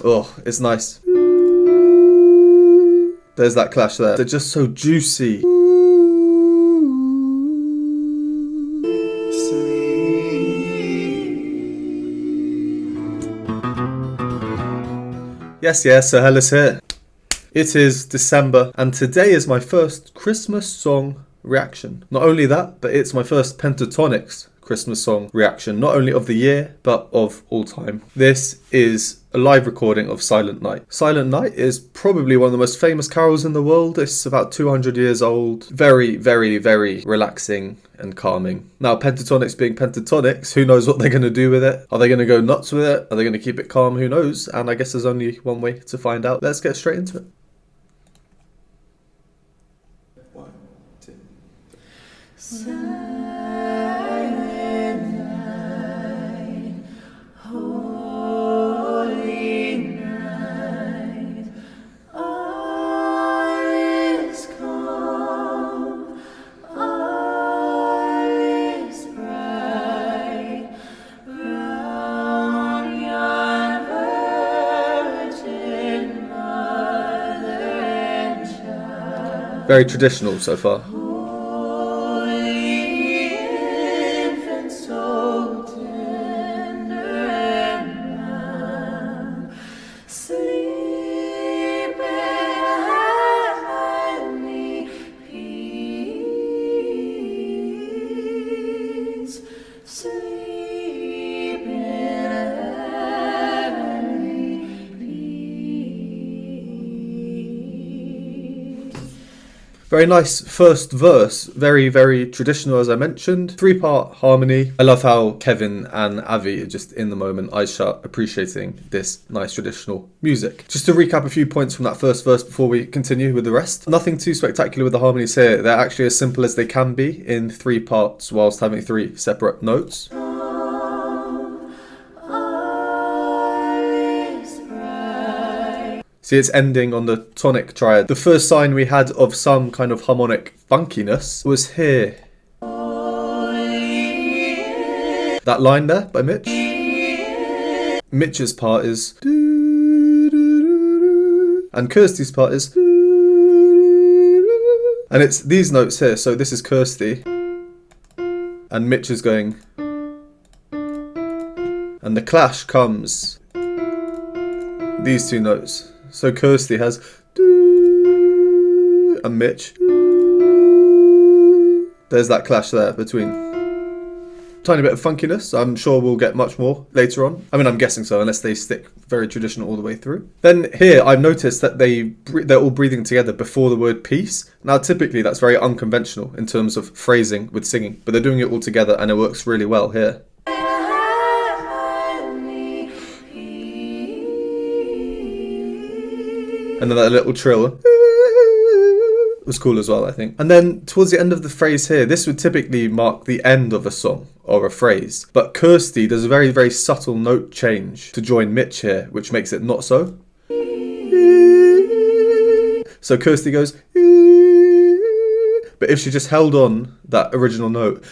Oh, it's nice. There's that clash there. They're just so juicy. Yes, so Hairless here. It is December, and today is my first Christmas song reaction. Not only that, but it's my first Pentatonix Christmas song reaction, not only of the year, but of all time. This is a live recording of Silent Night. Silent Night is probably one of the most famous carols in the world. It's about 200 years old. Very, very, very relaxing and calming. Now, Pentatonix being Pentatonix, who knows what they're going to do with it? Are they going to go nuts with it? Are they going to keep it calm? Who knows? And I guess there's only one way to find out. Let's get straight into it. 1, 2. Very traditional so far. Very nice first verse, very, very traditional as I mentioned. 3-part harmony. I love how Kevin and Avi are just in the moment, eyes shut, appreciating this nice traditional music. Just to recap a few points from that first verse before we continue with the rest. Nothing too spectacular with the harmonies here. They're actually as simple as they can be in 3 parts whilst having 3 separate notes. See, it's ending on the tonic triad. The first sign we had of some kind of harmonic funkiness was here. That line there by Mitch. Mitch's part is... and Kirsty's part is... and it's these notes here. So this is Kirsty. And Mitch is going... and the clash comes... these 2 notes. So Kirsty has and Mitch. There's that clash there between. Tiny bit of funkiness. I'm sure we'll get much more later on. I mean, I'm guessing so, unless they stick very traditional all the way through. Then here, I've noticed that they're all breathing together before the word peace. Now, typically, that's very unconventional in terms of phrasing with singing, but they're doing it all together, and it works really well here. And then that little trill was cool as well, I think. And then towards the end of the phrase here, this would typically mark the end of a song or a phrase. But Kirsty does a very, very subtle note change to join Mitch here, which makes it not so. So Kirsty goes, but if she just held on that original note,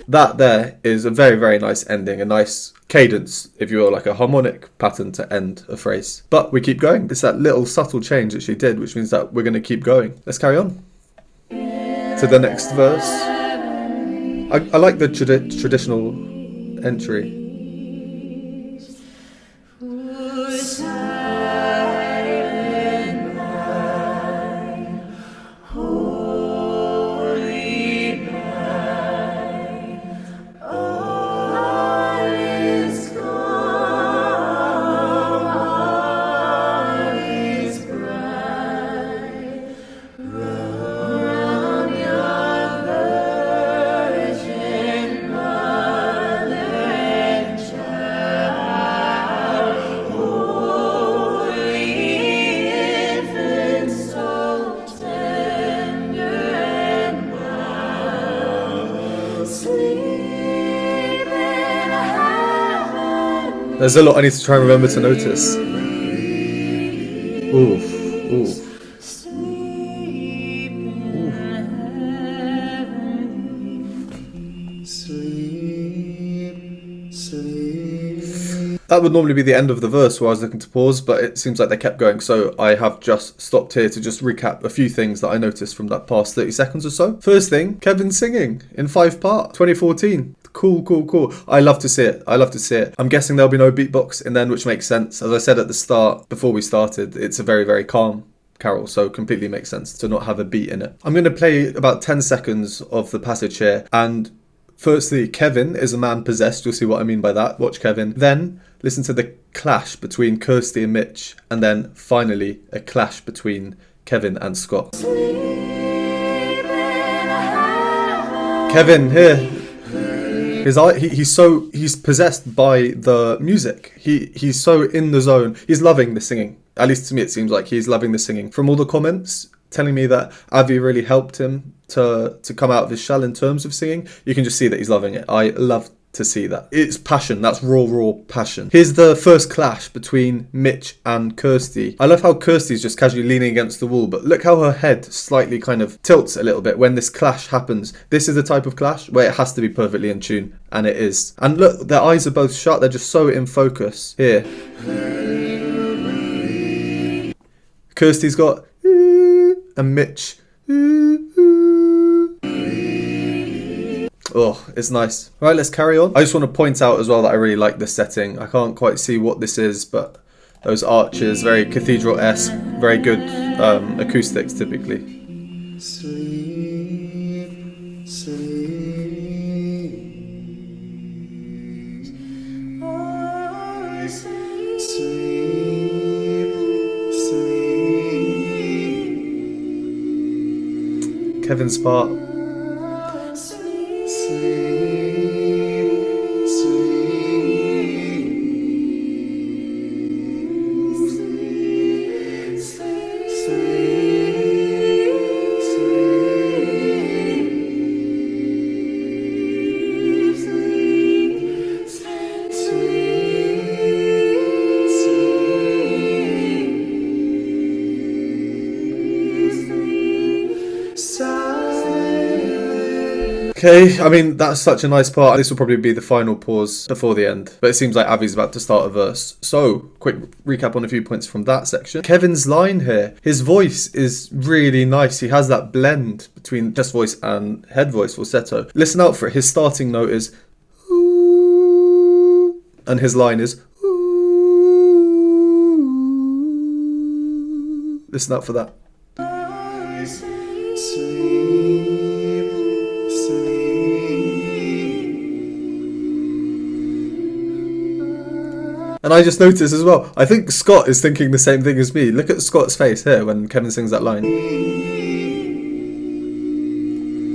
that there is a very, very nice ending, a nice cadence, if you will, like a harmonic pattern to end a phrase. But we keep going. It's that little subtle change that she did, which means that we're going to keep going. Let's carry on to the next verse. I like the traditional entry. There's a lot I need to try and remember to notice. Oof, oof. That would normally be the end of the verse where I was looking to pause, but it seems like they kept going, so I have just stopped here to just recap a few things that I noticed from that past 30 seconds or so. First thing, Kevin singing in 5-part, 2014. Cool. I love to see it. I'm guessing there'll be no beatbox in the end, which makes sense. As I said at the start, before we started, it's a very, very calm carol, so completely makes sense to not have a beat in it. I'm going to play about 10 seconds of the passage here, and firstly, Kevin is a man possessed. You'll see what I mean by that. Watch Kevin. Then listen to the clash between Kirsty and Mitch, and then finally a clash between Kevin and Scott. Kevin here. He's possessed by the music. He's so in the zone. He's loving the singing. At least to me, it seems like he's loving the singing. From all the comments telling me that Avi really helped him to come out of his shell in terms of singing, you can just see that he's loving it. I love to see that. It's passion. That's raw passion. Here's the first clash between Mitch and Kirsty. I love how Kirsty's just casually leaning against the wall, but look how her head slightly kind of tilts a little bit when this clash happens. This is the type of clash where it has to be perfectly in tune, and it is. And look, their eyes are both shut. They're just so in focus here. Kirsty's got and Mitch. Oh, it's nice. Right, let's carry on. I just want to point out as well that I really like this setting. I can't quite see what this is, but those arches, very cathedral-esque, very good acoustics typically. Sleep, sleep, oh, sleep, sleep. Kevin's part. Okay, I mean, that's such a nice part. This will probably be the final pause before the end, but it seems like Avi's about to start a verse. So, quick recap on a few points from that section. Kevin's line here, his voice is really nice. He has that blend between chest voice and head voice falsetto. Listen out for it. His starting note is ooh, and his line is ooh. Listen out for that. And I just noticed as well, I think Scott is thinking the same thing as me. Look at Scott's face here when Kevin sings that line.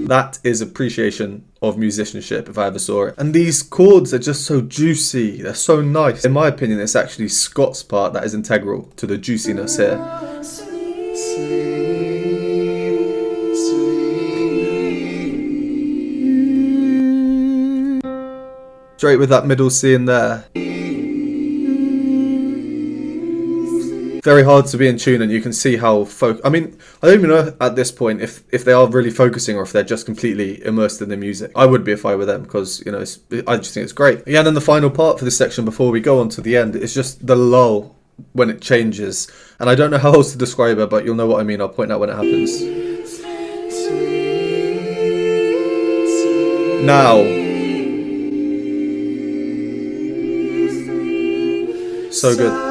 That is appreciation of musicianship if I ever saw it. And these chords are just so juicy. They're so nice. In my opinion, it's actually Scott's part that is integral to the juiciness here. Straight with that middle C in there. Very hard to be in tune, and you can see how I mean, I don't even know at this point if they are really focusing or if they're just completely immersed in the music. I would be if I were them, because, you know, I just think it's great. Yeah, and then the final part for this section before we go on to the end, it's just the lull when it changes. And I don't know how else to describe it, but you'll know what I mean. I'll point out when it happens. Now. So good.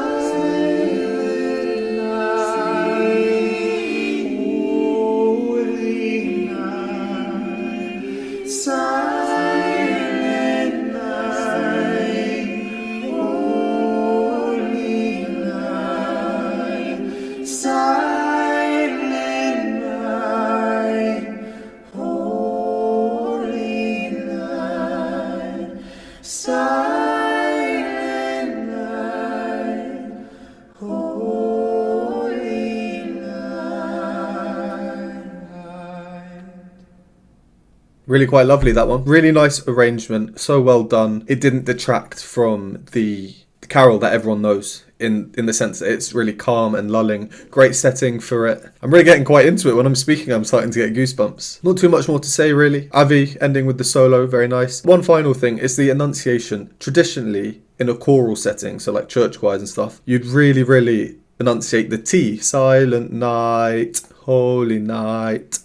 Really quite lovely, that one. Really nice arrangement, so well done. It didn't detract from the carol that everyone knows in the sense that it's really calm and lulling. Great setting for it. I'm really getting quite into it. When I'm speaking, I'm starting to get goosebumps. Not too much more to say, really. Avi ending with the solo, very nice. One final thing is the enunciation. Traditionally, in a choral setting, so like church choirs and stuff, you'd really enunciate the T. Silent night, holy night.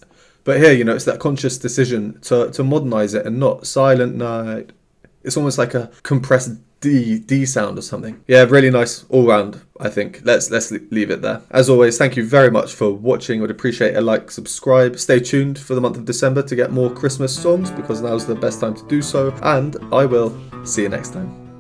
But here, you know, it's that conscious decision to modernize it and not silent night. It's almost like a compressed D sound or something. Yeah, really nice all round, I think. Let's leave it there. As always, thank you very much for watching. Would appreciate a like, subscribe. Stay tuned for the month of December to get more Christmas songs, because now's the best time to do so. And I will see you next time.